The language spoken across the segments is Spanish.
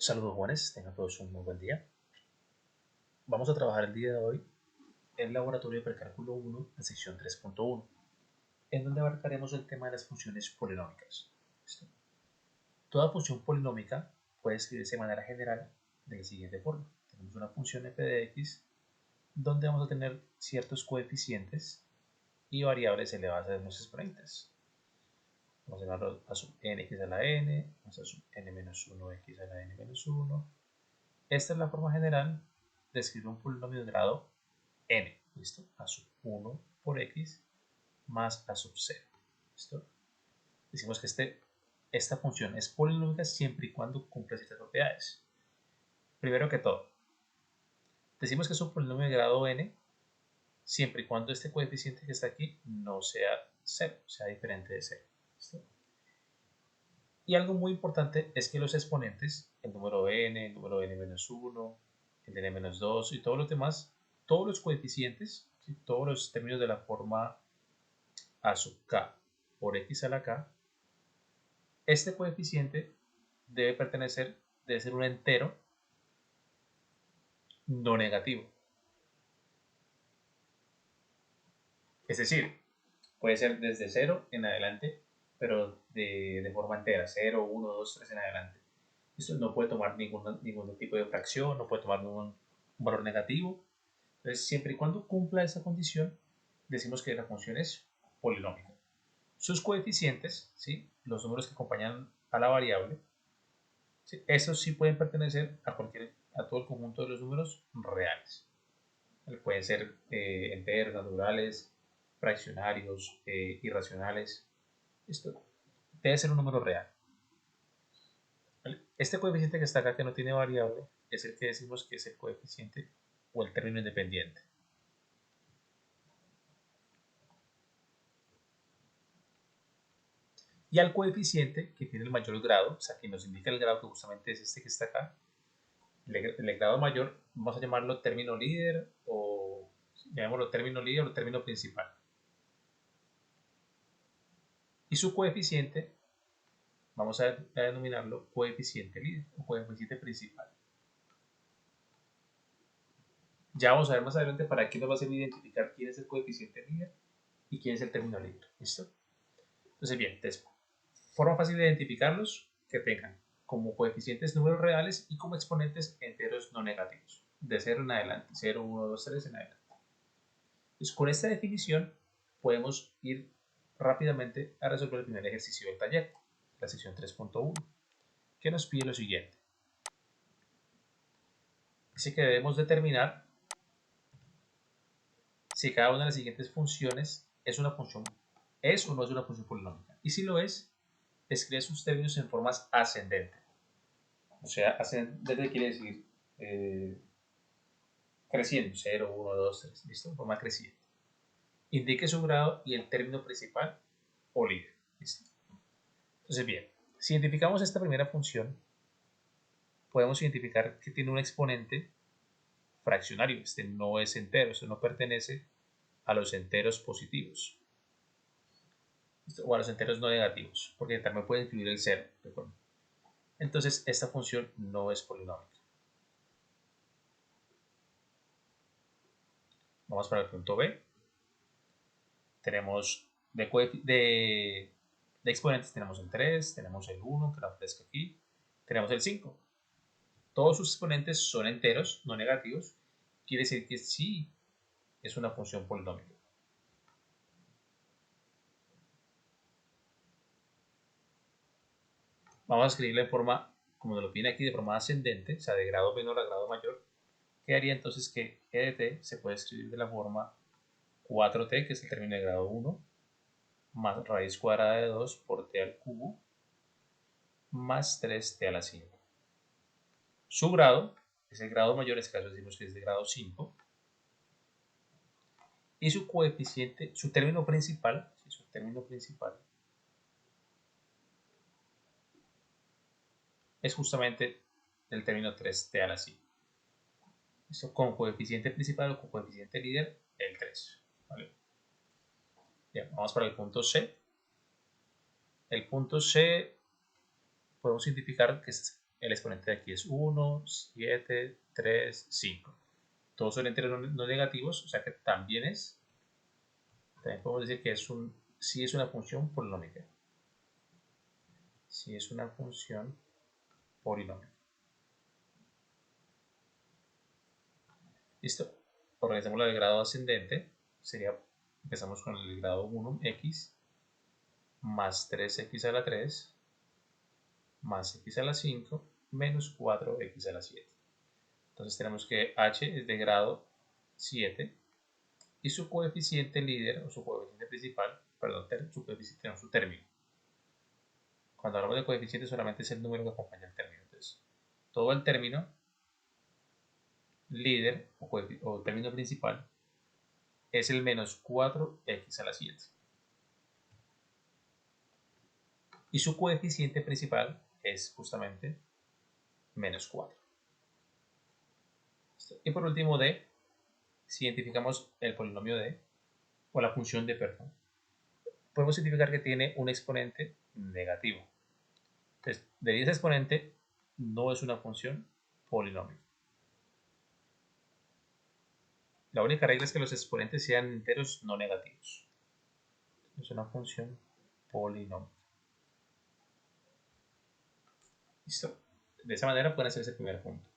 Saludos jóvenes, tengan todos un muy buen día. Vamos a trabajar el día de hoy en el laboratorio de precálculo 1 en sección 3.1, en donde abarcaremos el tema de las funciones polinómicas. ¿Listo? Toda función polinómica puede escribirse de manera general de la siguiente forma. Tenemos una función f de x donde vamos a tener ciertos coeficientes y variables elevadas a los exponentes. Vamos a llamarlo a sub nx a la n, a sub n menos 1 x a la n menos 1. Esta es la forma general de escribir un polinomio de grado n, ¿listo? A sub 1 por x más a sub 0, ¿listo? Decimos que esta función es polinómica siempre y cuando cumpla ciertas propiedades. Primero que todo, decimos que es un polinomio de grado n siempre y cuando este coeficiente que está aquí no sea 0, sea diferente de 0, ¿listo? Y algo muy importante es que los exponentes, el número n, el número n-1, el n-2 y todos los demás, todos los coeficientes, ¿sí? Todos los términos de la forma a sub k por x a la k, este coeficiente debe ser un entero no negativo. Es decir, puede ser desde 0 en adelante, pero de forma entera, 0, 1, 2, 3 en adelante. Esto no puede tomar ningún tipo de fracción, no puede tomar ningún valor negativo. Entonces, siempre y cuando cumpla esa condición, decimos que la función es polinómica. Sus coeficientes, ¿sí? Los números que acompañan a la variable, ¿sí? Esos sí pueden pertenecer a todo el conjunto de los números reales. Pueden ser enteros, naturales, fraccionarios, irracionales. Esto debe ser un número real. ¿Vale? Este coeficiente que está acá, que no tiene variable, es el que decimos que es el coeficiente o el término independiente. Y al coeficiente que tiene el mayor grado, o sea, que nos indica el grado, que justamente es este que está acá, el grado mayor, vamos a llamarlo término líder o llamémoslo término líder o término principal. Y su coeficiente, vamos a denominarlo coeficiente líder o coeficiente principal. Ya vamos a ver más adelante para qué nos va a servir identificar quién es el coeficiente líder y quién es el término líder. ¿Listo? Entonces, bien, forma fácil de identificarlos que tengan como coeficientes números reales y como exponentes enteros no negativos, de 0 en adelante, 0, 1, 2, 3 en adelante. Entonces, con esta definición podemos ir rápidamente a resolver el primer ejercicio del taller, la sección 3.1, que nos pide lo siguiente. Dice que debemos determinar si cada una de las siguientes funciones es una función, es o no es una función polinómica. Y si lo es, escribe sus términos en formas ascendentes. O sea, ascendente quiere decir creciendo, 0, 1, 2, 3, ¿listo? En forma creciente. Indique su grado y el término principal o líder, ¿listo? Entonces, bien, si identificamos esta primera función, podemos identificar que tiene un exponente fraccionario. Este no es entero, esto no pertenece a los enteros positivos o a los enteros no negativos, porque también puede incluir el 0. Entonces, esta función no es polinómica. Vamos para el punto B. Tenemos de exponentes, tenemos el 3, tenemos el 1, que lo aparezca aquí, tenemos el 5. Todos sus exponentes son enteros, no negativos. Quiere decir que sí es una función polinómica. Vamos a escribirla en forma, como nos lo pide aquí, de forma ascendente, o sea, de grado menor a grado mayor. Quedaría entonces que g de t se puede escribir de la forma 4t, que es el término de grado 1, más raíz cuadrada de 2 por t al cubo, más 3t a la 5. Su grado es el grado mayor, en este caso decimos que es de grado 5. Y su coeficiente, su término principal es justamente el término 3t a la 5. Esto con coeficiente principal o con coeficiente líder, el 3. ¿Vale? Bien, vamos para el punto C. El punto C podemos identificar que el exponente de aquí es 1, 7, 3, 5. Todos son enteros no negativos, o sea que también podemos decir que sí es una función polinómica. Sí es una función polinómica. Listo. Organizamos la del grado ascendente. Empezamos con el grado 1, x, más 3x a la 3, más x a la 5, menos 4x a la 7. Entonces tenemos que h es de grado 7 y su coeficiente líder o su coeficiente principal, perdón, su coeficiente no, su término. Cuando hablamos de coeficiente solamente es el número que acompaña el término. Entonces, todo el término líder o término principal es el menos 4x a la 7. Y su coeficiente principal es justamente menos 4. Y por último, d, si identificamos el polinomio d, o la función d, perdón, podemos identificar que tiene un exponente negativo. Entonces, de ese exponente no es una función polinómica. La única regla es que los exponentes sean enteros no negativos. Es una función polinómica. Listo. De esa manera pueden hacer ese primer punto.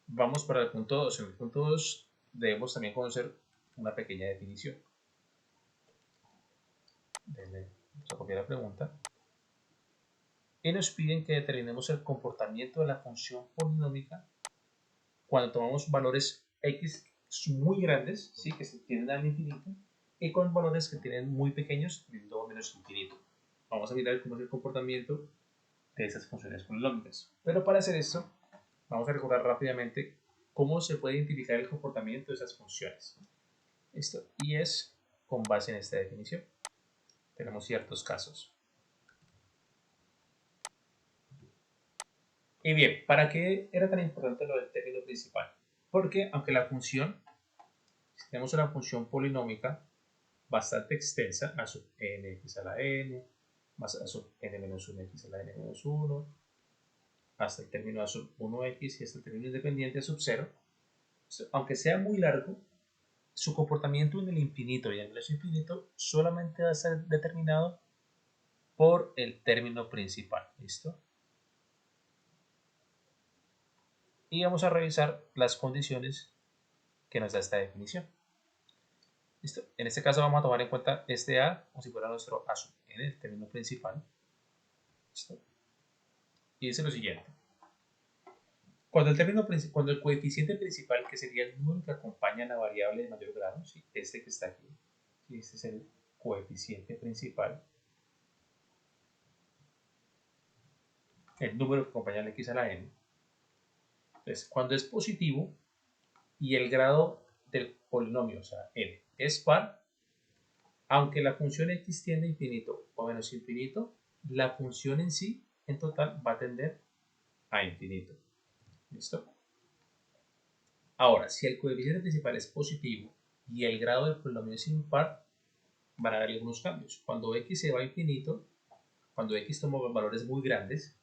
Vamos para el punto 2. En el punto 2 debemos también conocer una pequeña definición. Vamos a copiar la pregunta. Y nos piden que determinemos el comportamiento de la función polinómica cuando tomamos valores x muy grandes, ¿sí? Que se tienden al infinito, y con valores que tienen muy pequeños, tendiendo a menos infinito. Vamos a mirar cómo es el comportamiento de esas funciones polinómicas. Pero para hacer esto, vamos a recordar rápidamente cómo se puede identificar el comportamiento de esas funciones. Esto, y es con base en esta definición. Tenemos ciertos casos. Y bien, ¿para qué era tan importante lo del término principal? Porque aunque la función, si tenemos una función polinómica bastante extensa, a sub nx a la n, más a sub n menos 1x a la n menos 1, hasta el término a sub 1x y hasta el término independiente a sub 0, aunque sea muy largo, su comportamiento en el infinito y en el menos infinito solamente va a ser determinado por el término principal. ¿Listo? Y vamos a revisar las condiciones que nos da esta definición. ¿Listo? En este caso vamos a tomar en cuenta este A como si fuera nuestro A sub n, el término principal. ¿Listo? Y dice lo siguiente. Cuando el coeficiente principal, que sería el número que acompaña a la variable de mayor grado, ¿sí? Este que está aquí, ¿sí? Este es el coeficiente principal, el número que acompaña a la x a la n. Entonces, cuando es positivo y el grado del polinomio, o sea, n, es par, aunque la función x tiende a infinito o menos infinito, la función en sí, en total, va a tender a infinito. ¿Listo? Ahora, si el coeficiente principal es positivo y el grado del polinomio es impar, van a haber algunos cambios. Cuando x se va a infinito, cuando x toma valores muy grandes,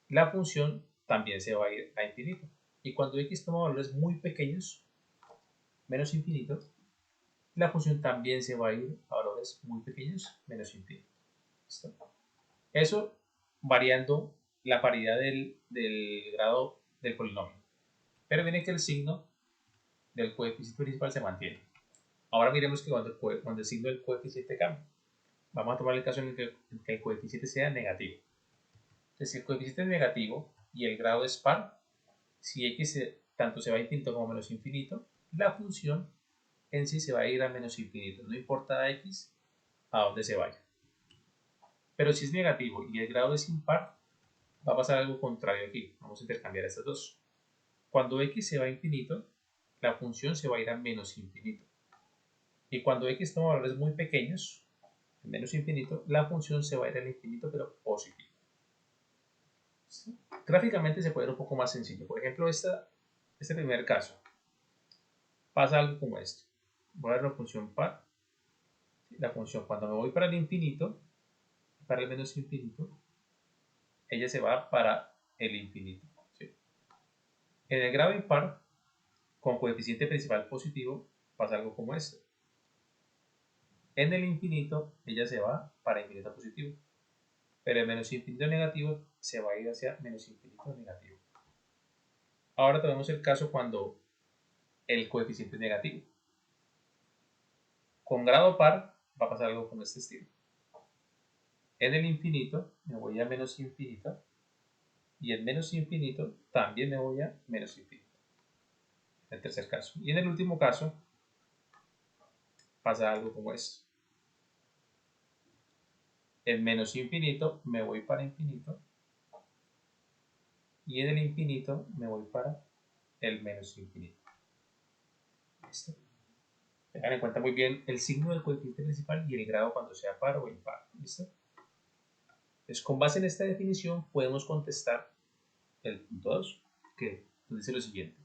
la función también se va a ir a infinito. Y cuando x toma valores muy pequeños, menos infinito, la función también se va a ir a valores muy pequeños, menos infinito. ¿Listo? Eso variando la paridad del grado del polinomio. Pero miren que el signo del coeficiente principal se mantiene. Ahora miremos que cuando el signo del coeficiente cambia. Vamos a tomar el caso en que el coeficiente sea negativo. Entonces, si el coeficiente es negativo y el grado es par, si x tanto se va a infinito como a menos infinito, la función en sí se va a ir a menos infinito, no importa x a dónde se vaya. Pero si es negativo y el grado es impar, va a pasar algo contrario aquí. Vamos a intercambiar estas dos. Cuando x se va a infinito, la función se va a ir a menos infinito. Y cuando x toma valores muy pequeños, menos infinito, la función se va a ir al infinito, pero positivo. ¿Sí? Gráficamente se puede ver un poco más sencillo. Por ejemplo, este primer caso. Pasa algo como esto. Voy a ver la función par. La función, cuando me voy para el infinito, para el menos infinito, ella se va para el infinito. ¿Sí? En el grado impar, con coeficiente principal positivo, pasa algo como esto. En el infinito, ella se va para infinito positivo. Pero el menos infinito negativo se va a ir hacia menos infinito negativo. Ahora tenemos el caso cuando el coeficiente es negativo. Con grado par va a pasar algo como este estilo. En el infinito me voy a menos infinito y en menos infinito también me voy a menos infinito. En el tercer caso. Y en el último caso pasa algo como esto. En menos infinito me voy para infinito y en el infinito me voy para el menos infinito. ¿Listo? Tengan en cuenta muy bien el signo del coeficiente principal y el grado cuando sea par o impar. ¿Listo? Entonces, con base en esta definición podemos contestar el punto 2, que nos dice lo siguiente.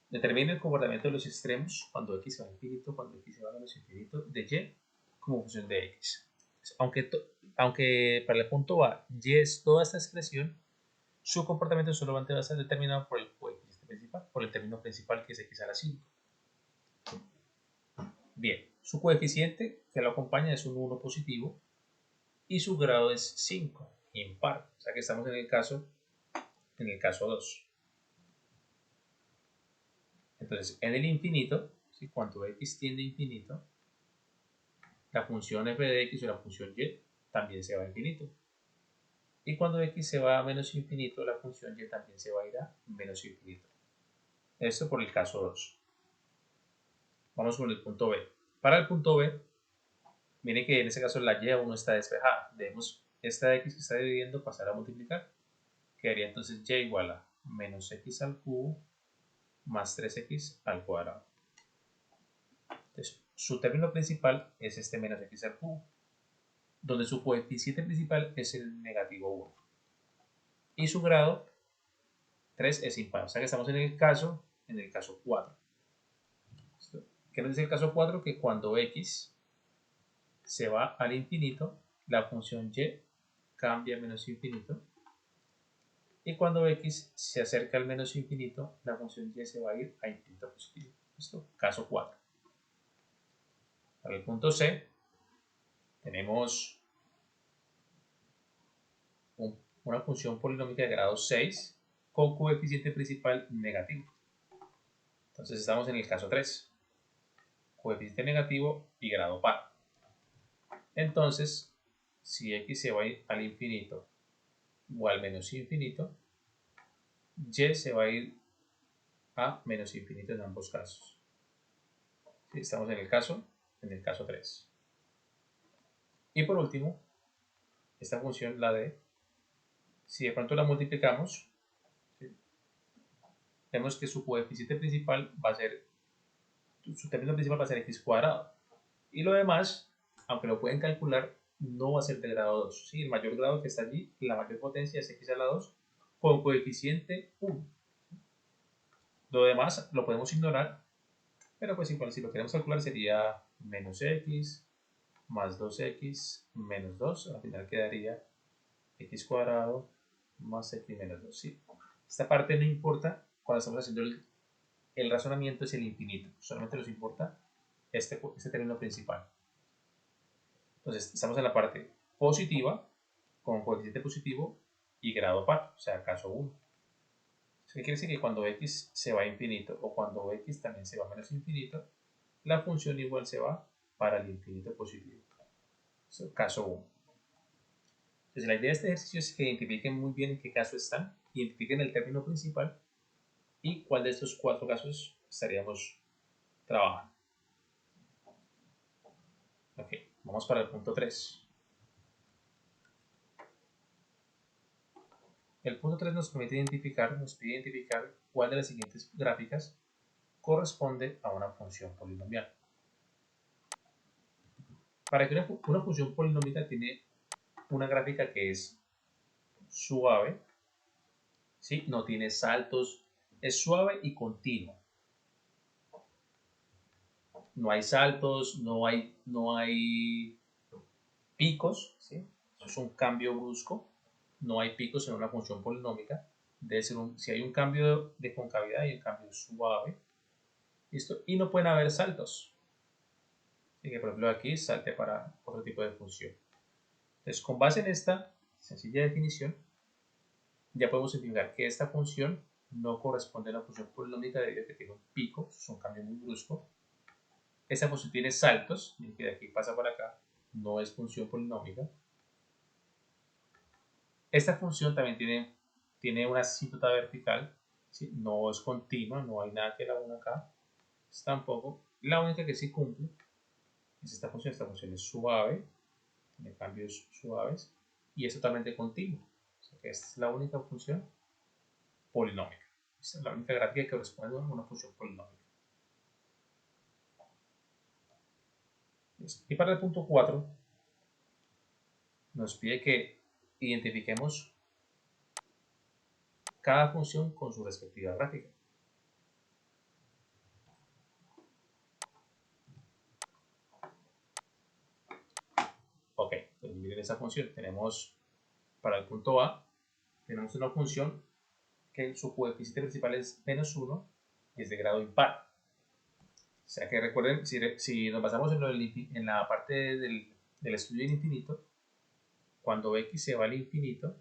Determina el comportamiento de los extremos cuando x va a infinito, cuando x se va a menos infinito, de y como función de x. Aunque para el punto A y es toda esta expresión, su comportamiento solamente va a ser determinado por el coeficiente principal, por el término principal que es x a la 5. Bien, su coeficiente que lo acompaña es un 1 positivo y su grado es 5, impar. O sea que estamos en el caso 2. Entonces, en el infinito, ¿sí? Cuando x tiende a infinito, la función f de x o la función y también se va a infinito. Y cuando x se va a menos infinito, la función y también se va a ir a menos infinito. Esto por el caso 2. Vamos con el punto B. Para el punto B, miren que en este caso la y aún no está despejada. Debemos esta x que está dividiendo pasar a multiplicar. Quedaría entonces y igual a menos x al cubo más 3x al cuadrado. Entonces, su término principal es este menos x al cubo, donde su coeficiente principal es el negativo 1. Y su grado 3 es impar. O sea que estamos en el caso 4. ¿Qué nos dice el caso 4? Que cuando x se va al infinito, la función y cambia a menos infinito. Y cuando x se acerca al menos infinito, la función y se va a ir a infinito positivo. ¿Listo? Caso 4. Para el punto C, tenemos una función polinómica de grado 6 con coeficiente principal negativo. Entonces estamos en el caso 3. Coeficiente negativo y grado par. Entonces, si x se va a ir al infinito o al menos infinito, y se va a ir a menos infinito en ambos casos. ¿Sí? Estamos en el caso 3. Y por último, esta función, la de, si de pronto la multiplicamos, ¿sí? Vemos que su coeficiente principal va a ser, su término principal va a ser x cuadrado. Y lo demás, aunque lo pueden calcular, no va a ser de grado 2. ¿Sí? El mayor grado que está allí, la mayor potencia es x a la 2 con coeficiente 1. Lo demás lo podemos ignorar, pero pues igual si lo queremos calcular sería menos x más 2x menos 2. Al final quedaría x cuadrado más x menos 2. ¿Sí? Esta parte no importa cuando estamos haciendo el razonamiento es el infinito. Solamente nos importa este término principal. Entonces, estamos en la parte positiva, con coeficiente positivo y grado par, o sea, caso 1. Eso quiere decir que cuando x se va a infinito o cuando x también se va a menos infinito, la función igual se va para el infinito positivo. Eso, caso 1. Entonces, la idea de este ejercicio es que identifiquen muy bien en qué caso están, identifiquen el término principal y cuál de estos 4 casos estaríamos trabajando. Ok, vamos para el punto 3. El punto 3 nos pide identificar cuál de las siguientes gráficas corresponde a una función polinomial. Para que una función polinómica tiene una gráfica que es suave, ¿sí? No tiene saltos, es suave y continua. No hay saltos, no hay picos, ¿sí? Eso es un cambio brusco. no hay picos en una función polinómica. Debe ser si hay un cambio de concavidad y un cambio suave. ¿Listo? Y no pueden haber saltos. Así que, por ejemplo, aquí salte para otro tipo de función. Entonces, con base en esta sencilla definición, ya podemos identificar que esta función no corresponde a una función polinómica debido a que tiene un pico, es un cambio muy brusco. Esta función tiene saltos, que de aquí pasa para acá, no es función polinómica. Esta función también tiene una asíntota vertical, ¿sí? No es continua, no hay nada que la una acá, tampoco. La única que sí cumple es esta función es suave, tiene cambios suaves y es totalmente continua. O sea que esta es la única función polinómica. Esta es la única gráfica que corresponde a una función polinómica. Y para el punto 4 nos pide que identifiquemos cada función con su respectiva gráfica. Ok, entonces miren esa función. Tenemos para el punto A, tenemos una función que su coeficiente principal es menos 1 y es de grado impar. O sea que recuerden, si nos basamos en la parte del estudio del infinito, cuando x se va al infinito,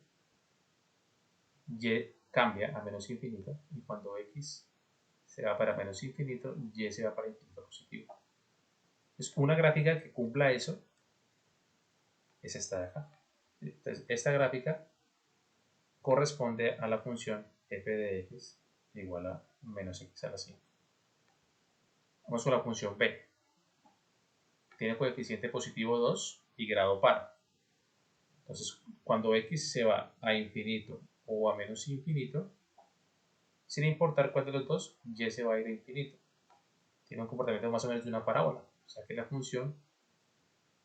y cambia a menos infinito, y cuando x se va para menos infinito, y se va para infinito positivo. Es una gráfica que cumpla eso, es esta de acá. Entonces, esta gráfica corresponde a la función f de x igual a menos x a la 5. Vamos con la función b. Tiene coeficiente positivo 2 y grado par. Entonces, cuando x se va a infinito o a menos infinito, sin importar cuál de los dos, y se va a ir a infinito. Tiene un comportamiento más o menos de una parábola. O sea que la función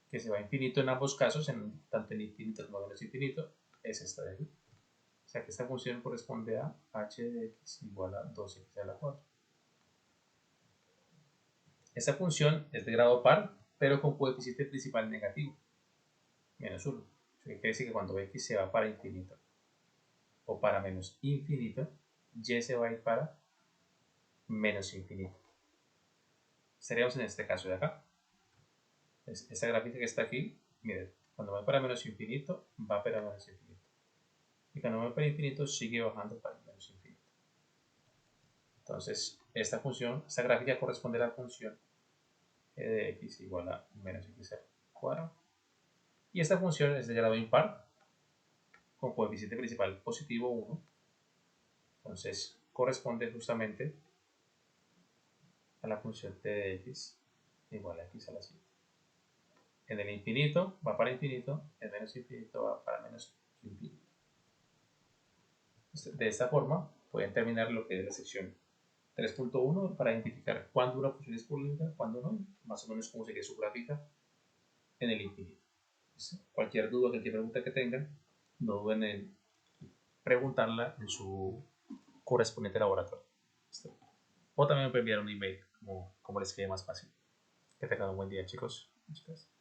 que se va a infinito en ambos casos, tanto en infinito como en menos infinito, es esta de aquí. O sea que esta función corresponde a h de x igual a 2x a la 4. Esta función es de grado par, pero con coeficiente principal negativo, menos 1. Quiere decir que cuando x se va para infinito o para menos infinito, y se va a ir para menos infinito. Estaríamos en este caso de acá. Esta gráfica que está aquí, miren, cuando va para menos infinito, va para menos infinito. Y cuando va para infinito, sigue bajando para menos infinito. Entonces, esta gráfica corresponde a la función de x igual a menos x al cuadrado. Y esta función es de grado impar, con coeficiente principal positivo 1. Entonces, corresponde justamente a la función t de x igual a x a la 7. En el infinito va para infinito, en menos infinito va para menos infinito. De esta forma, pueden terminar lo que es la sección 3.1 para identificar cuándo una función es polinómica, cuándo no, más o menos cómo sería su gráfica en el infinito. Cualquier duda, cualquier pregunta que tengan, no duden en preguntarla en su correspondiente laboratorio. O también me pueden enviar un email, como les quede más fácil. Que tengan un buen día, chicos. Muchas gracias.